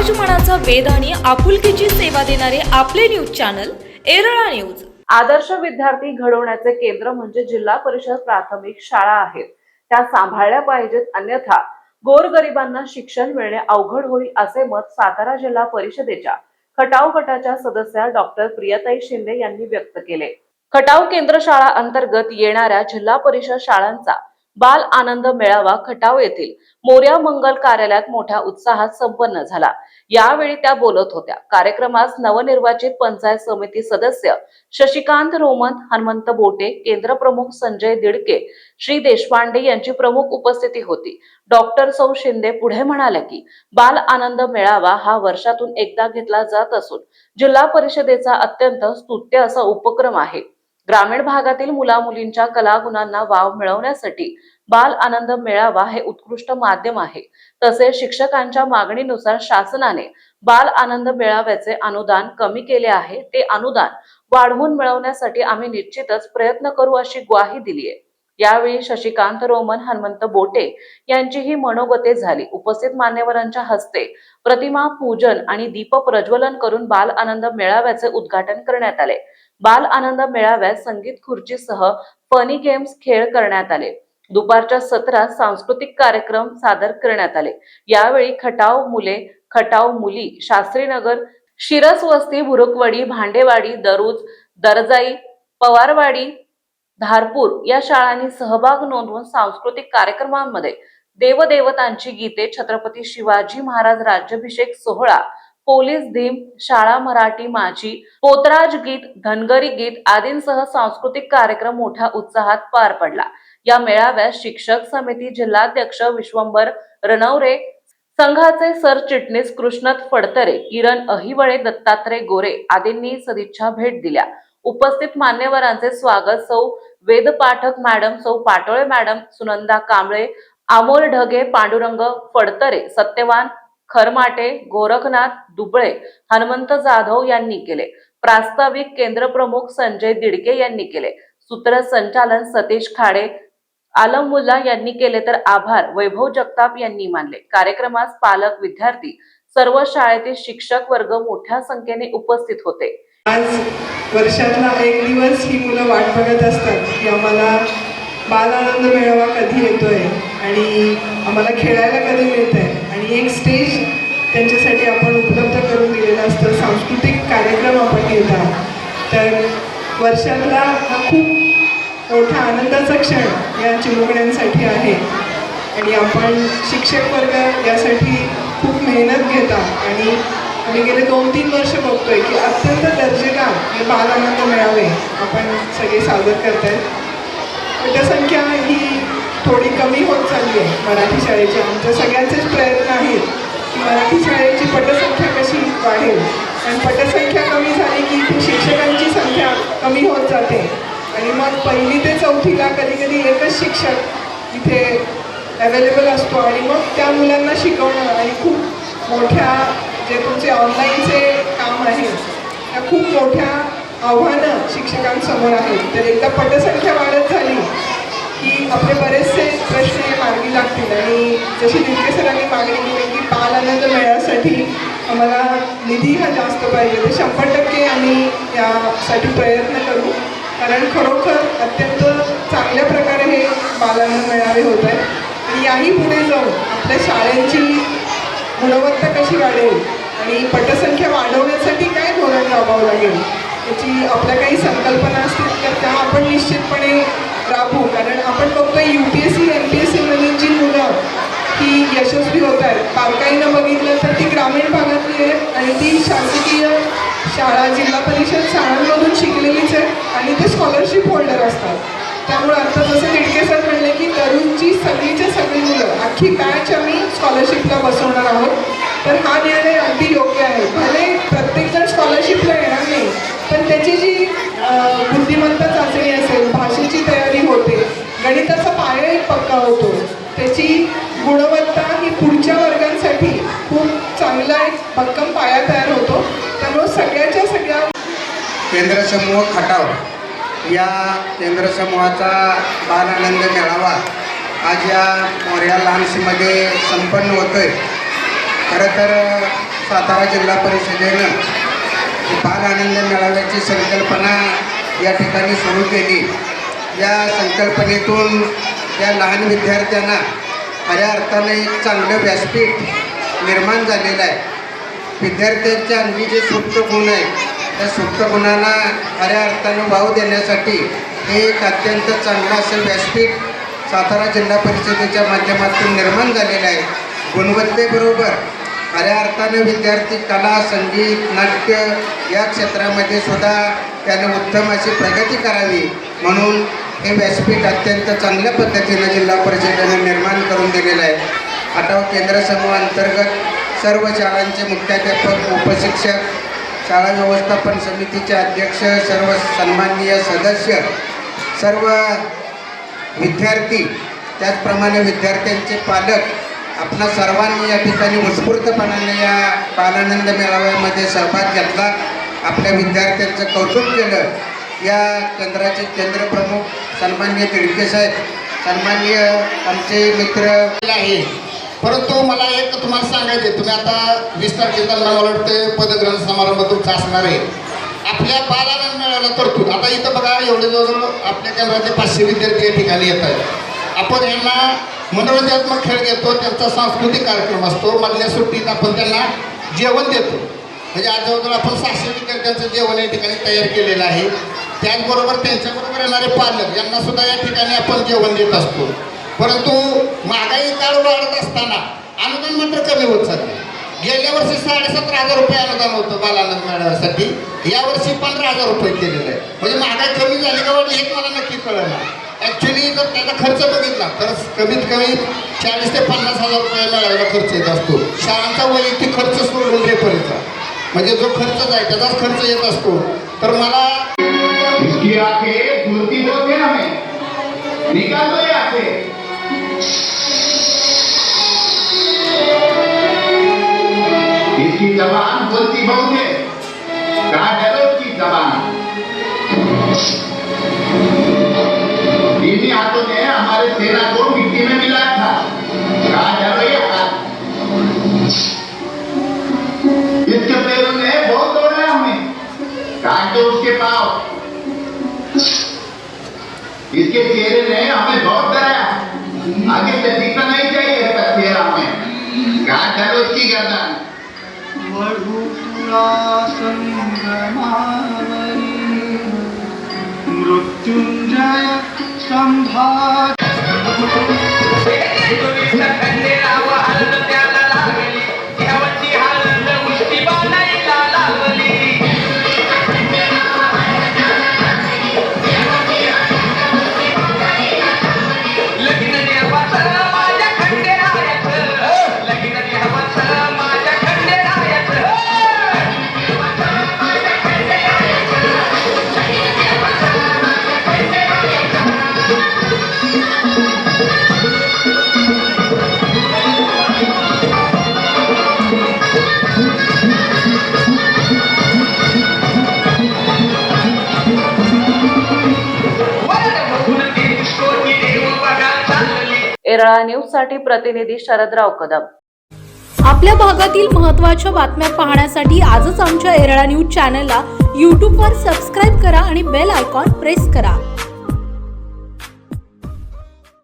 समाजमनाचा वेध आणि आपुलकीची सेवा देणारे आपले न्यूज चॅनल एरळा न्यूज। आदर्श विद्यार्थी घडवण्याचे केंद्र म्हणजे जिल्हा परिषद प्राथमिक शाळा आहेत, त्या सांभाळल्या पाहिजेत, अन्यथा गोरगरिबांना शिक्षण मिळणे अवघड होईल असे मत सातारा जिल्हा परिषदेच्या खटाव गटाच्या सदस्या डॉक्टर प्रियताई शिंदे यांनी व्यक्त केले। खटाव केंद्र शाळा अंतर्गत येणाऱ्या जिल्हा परिषद शाळांचा बाल आनंद मेळावा खटाव येथील मोर्या मंगल कार्यालयात मोठ्या उत्साहात संपन्न झाला। यावेळी त्या बोलत होत्या। कार्यक्रमास नवनिर्वाचित पंचायत समिती सदस्य शशिकांत रोमन, हनुमंत बोटे, केंद्र प्रमुख संजय दिडके, श्री देशपांडे यांची प्रमुख उपस्थिती होती। डॉक्टर सौ शिंदे पुढे म्हणाल्या की बाल आनंद मेळावा हा वर्षातून एकदा घेतला जात असून जिल्हा परिषदेचा अत्यंत स्तुत्य असा उपक्रम आहे। ग्रामीण भागातील मुला-मुलींच्या कलागुणांना वाव मिळवण्यासाठी बाल आनंद मेळावा हे उत्कृष्ट माध्यम आहे। तसेच शिक्षकांच्या मागणीनुसार शासनाने बाल आनंद मेळाव्याचे अनुदान कमी केले आहे, ते अनुदान वाढवून मिळवण्यासाठी आम्ही निश्चितच प्रयत्न करू अशी ग्वाही दिली आहे। यावेळी शशिकांत रोमन, हनुमंत बोटे यांचीही मनोगते झाली। उपस्थित मान्यवरांच्या हस्ते प्रतिमा पूजन आणि दीप प्रज्वलन करून बाल आनंद मेळाव्याचे उद्घाटन करण्यात आले। बाल आनंद मेळाव्यात संगीत खुर्चीसह फनी गेम्स खेळ करण्यात आले। दुपारच्या सत्रात सांस्कृतिक कार्यक्रम सादर करण्यात आले। यावेळी खटाव मुले, खटाव मुली, शास्त्रीनगर, शिरसवस्ती, भुरुकवाडी, भांडेवाडी, दरुज, दरजाई, पवारवाडी, धारपूर या शाळांनी सहभाग नोंदवून सांस्कृतिक कार्यक्रमांमध्ये देवदेवतांची गीते, छत्रपती शिवाजी महाराज राज्याभिषेक सोहळा, पोलीस धीम, शाळा मराठी माझी, पोतराज गीत, धनगरी गीत आदींसह सांस्कृतिक कार्यक्रम मोठ्या उत्साहात पार पडला। या मेळाव्यात शिक्षक समिती जिल्हाध्यक्ष विश्वंभर रणवरे, संघाचे सरचिटणीस कृष्णत फडतरे, किरण अहिवळे, दत्तात्रय गोरे आदींनी सदिच्छा भेट दिल्या। उपस्थित मान्यवरांचे स्वागत सौ वेद पाठक मॅडम, सौ पाटोळे मॅडम, सुनंदा कांबळे, अमोल ढगे, पांडुरंग फडतरे, सत्यवान खरमाटे, गोरखनाथ दुबळे, हनुमंत जाधव यांनी केले। प्रास्ताविक केंद्र प्रमुख संजय दिडके यांनी केले। सूत्रसंचालन सतीश खाडे, आलम मुल्ला यांनी केले, तर आभार वैभव जगताप यांनी मानले। कार्यक्रमास पालक, विद्यार्थी, सर्व शाळेतील शिक्षक वर्ग मोठ्या संख्येने उपस्थित होते। आज वर्षातला एक दिवस ही मुलं वाट बघत असतात की आम्हाला बाल आनंद मेळावा कधी येतोय आणि आम्हाला खेळायला कधी मिळतंय, आणि एक स्टेज त्यांच्यासाठी आपण उपलब्ध करून दिलेलं असतं। सांस्कृतिक कार्यक्रम आपण घेतात, तर वर्षातला हा खूप मोठा आनंदाचा क्षण या चिमुकड्यांसाठी आहे आणि आपण शिक्षक वर्ग यासाठी खूप मेहनत घेतात आणि आम्ही गेले 2-3 वर्ष बघतोय की अत्यंत दर्जेदार हे बाल आनंद मेळावे आपण सगळे सादर करतायत। पटसंख्या ही थोडी कमी होत चालली आहे मराठी शाळेची। आमच्या सगळ्यांचेच प्रयत्न आहेत की मराठी शाळेची पटसंख्या कशी वाढेल, आणि पटसंख्या कमी झाली की शिक्षकांची संख्या कमी होत जाते आणि मग 1ली ते 4थीला कधी कधी एकच शिक्षक इथे अवेलेबल असतो आणि मग त्या मुलांना शिकवणं आणि खूप मोठ्या जे तुमचे ऑनलाईनचे काम आहे त्या खूप मोठ्या आव्हानं शिक्षकांसमोर आहेत। तर एकदा पटसंख्या वाढत झाली की आपले बरेचसे प्रश्न मार्गी लागतील आणि जशी दिडके सरांनी मागणी केली की बाल आनंद मेळाव्यासाठी आम्हाला निधी हा जास्त पाहिजे, तर 100% आम्ही यासाठी प्रयत्न करू, कारण खरोखर अत्यंत चांगल्या प्रकारे हे बाल आनंद मेळावे होत आहेत आणि याही पुढे जाऊन आपल्या शाळेची गुणवत्ता कशी वाढेल आणि पटसंख्या वाढवण्यासाठी काय धोरण राबवावं लागेल याची आपल्या काही संकल्पना असतील तर त्या आपण निश्चितपणे राबवू, कारण आपण बघतोय UPSC MPSC मधील जी मुलं ही यशस्वी होत आहेत, बारकाईनं बघितलं तर ती ग्रामीण भागातली आहेत आणि ती शासकीय शाळा, जिल्हा परिषद शाळांमधून शिकलेलीच आहेत आणि ते स्कॉलरशिप होल्डर असतात। त्यामुळे आता जसं दिडके सर म्हणले की तरुणची सगळीच्या सगळी मुलं अख्खी बॅच आम्ही स्कॉलरशिपला बसवणार आहोत, तर हा निर्णय अगदी योग्य आहे। भले प्रत्येकजण स्कॉलरशिपला येणार नाही, पण त्याची जी बुद्धिमत्ता चाचणी असेल, भाषेची तयारी होते, गणिताचा पाया एक पक्का होतो, त्याची गुणवत्ता ही पुढच्या वर्गांसाठी खूप चांगला एक भक्कम पाया तयार होतो। त्यामुळे सगळ्याच्या सगळ्या केंद्र समूह खटाव या केंद्र समूहाचा बाल आनंद मेळावा आज या मोर्या लहानशीमध्ये संपन्न होतोय। खरं तर सातारा जिल्हा परिषदेनं बाल आनंद मेळाव्याची संकल्पना या ठिकाणी सुरू केली. या संकल्पनेतून या लहान विद्यार्थ्यांना खऱ्या अर्थानं एक चांगलं व्यासपीठ निर्माण झालेलं आहे. विद्यार्थ्यांच्या अंगी जे सुप्त गुण आहेत त्या सुप्त गुणांना खऱ्या अर्थानं वाव देण्यासाठी हे एक अत्यंत चांगलं असं व्यासपीठ सातारा जिल्हा परिषदेच्या माध्यमातून निर्माण झालेलं आहे. गुणवत्तेबरोबर खऱ्या अर्थानं विद्यार्थी कला, संगीत, नाट्य या क्षेत्रामध्ये सुद्धा त्याने उत्तम अशी प्रगती करावी म्हणून हे व्यासपीठ अत्यंत चांगल्या पद्धतीनं जिल्हा परिषदेनं निर्माण करून दिलेलं आहे. आठव केंद्र समूह अंतर्गत सर्व शाळांचे मुख्याध्यापक, उपशिक्षक, शाळा व्यवस्थापन समितीचे अध्यक्ष, सर्व सन्माननीय सदस्य, सर्व विद्यार्थी, त्याचप्रमाणे विद्यार्थ्यांचे पालक आपणा सर्वांनी या ठिकाणी उत्स्फूर्तपणाने या बालानंद मेळाव्यामध्ये सहभाग घेतला. आपल्या विद्यार्थ्यांचं कौतुक केलं. या केंद्राचे केंद्रप्रमुख सन्माननीय तिडके साहेब, सन्माननीय आमचे मित्र आहे. परंतु मला एक तुम्हाला सांगायचं, तुम्ही आता 20 तारखेला मला वाटतं पदग्रहण समारंभ तुमचा असणार आहे. आपल्या बालानंद मेळाव्याला तरतूद आता इथं बघा, एवढे जवळ आपल्या केंद्राचे 500 विद्यार्थी या ठिकाणी येत आहेत. आपण यांना मनोरंजनात्मक खेळ घेतो, त्यांचा सांस्कृतिक कार्यक्रम असतो. मधल्या सुट्टीत आपण त्यांना जेवण देतो. म्हणजे आज जवळजवळ आपण 600 विद्यार्थ्यांचं जेवण या ठिकाणी तयार केलेलं आहे. त्याचबरोबर त्यांच्याबरोबर येणारे पालक यांना सुद्धा या ठिकाणी आपण जेवण देत असतो. परंतु महागाई काळ वाढत असताना अनुदान मात्र कमी होत चालले. गेल्या वर्षी 17,500 रुपये अनुदान होतं बालानंद मेळाव्यासाठी, यावर्षी 15,000 रुपये केलेलं आहे. म्हणजे महागाई कमी झाली का वाटली हे मला नक्की कळलं. ॲक्च्युली जर त्याचा खर्च बघितला तर कमीत कमी 40,000 ते 50,000 रुपये मेळाव्याला खर्च येत असतो. शाळांचा वैयक्तिक खर्च सोडून रेफरीचा म्हणजे जो खर्च आहे त्याचाच खर्च येत असतो. तर मला इसकी आंखें झूलती बहुत है, हमें निकाल दो ये आंखें. इसकी जबान बोलती बहुत है, कहा डरो की जबान. इन्हीं हाथों ने हमारे सेना को मिट्टी में मिला था, कहा डरो ये हाथ. इसके पैरों ने बहुत दौड़ा हमें, काट दो उसके पाँव. इसके चेहरे ने हमें बहुत डराया, आगे से दिखना नहीं चाहिए इसका चेहरा हमें, काट डालो उसकी गर्दन. मृत्युंजय संभार येरळा न्यूज साठी प्रतिनिधी शरदराव कदम. आपल्या भागातील महत्त्वाच्या बातम्या पाहण्यासाठी आजच आमच्या येरळा न्यूज चॅनलला यूट्यूबवर सबस्क्राईब करा आणि बेल आयकॉन प्रेस करा.